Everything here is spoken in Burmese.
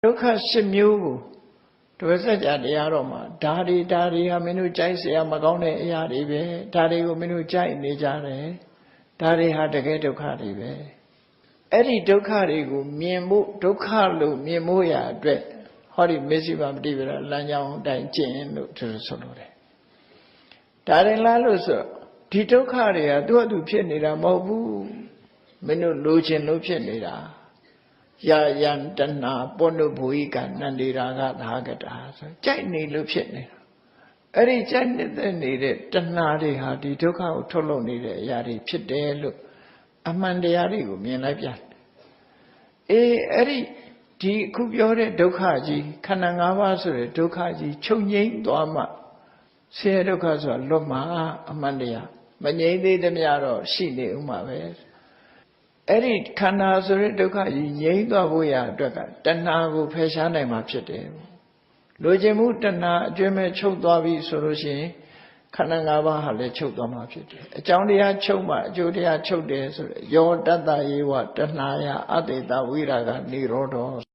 ဒုက္ခ8မျိုးကိုတပည့်ဆက်ကြတရားတော်မှာဒါတွေဟာမင်းတို့ကြိုက်เสียမကောင်းတဲ့အရာတွေပဲဒါတွေကိုမင်းတို့ကြိုက်နေကြတယ်ဒါတွေဟာတကယ်ဒုက္ခတွေပဲအဲ့ဒီဒုက္ခတွေကိုမြင်ဖို့ဒုက္ခလို့မြင်ဖို့ရအတွက်ဟောဒီမေဇိမာပฏิပဒါလမ်းကြောင်းအတိုင်းကျင့်လို့သူဆိုလို့တယ်ဒါရင်လားလို့ဆိုဒီဒုက္ခတွေကသူ့အတူဖြစ်နေတာမဟုတ်ဘူးမင်းတို့လိုချင်လို့ဖြစ်နေတာယာယံတဏပောနုဘူဟိကနန္ဒီရာဂသာဂတာဆိုကြိုက်နေလို့ဖြစ်နေတာအဲ့ဒီကြိုက်နေတဲ့တဏတွေဟာဒီဒုက္ခကိုထုတ်လုပ်နေတဲ့အရာတွေဖြစ်တယ်လို့အမှန်တရားတွေကိုမြင်လိုက်ပြန်အဲ့ဒီအခုပြောတဲ့ဒုက္ခကြီးခန္ဓာ၅ပါးဆိုတဲ့ဒုက္ခကြီးချုပ်ငြိမ်းသွားမှဆင်းရဲဒုက္ခဆိုတာလွတ်မှာအမှန်တရားမငြိမ်းသေးသမျှတော့ရှိနေဥမှာပဲအဲ့ဒီခန္ဓာဆိုတဲ့ဒုက္ခကြီးငြိမ်းသွားဖို့ရအတွက်ကတဏှာကိုဖယ်ရှားနိုင်မှာဖြစ်တယ်လိုချင်မှုတဏှာအကျွမ်းမဲ့ချုပ်သွားပြီဆိုလို့ရှိရင်ခန္ဓာ၅ပါးဟာလည်းချုပ်သွားမှာဖြစ်တယ်အကြောင်းတရားချုပ်မှအကျိုးတရားချုပ်တယ်ဆိုရယ်ယောတတ္တယေဝတဏှာယအတေတဝိရာဂနိရောဓ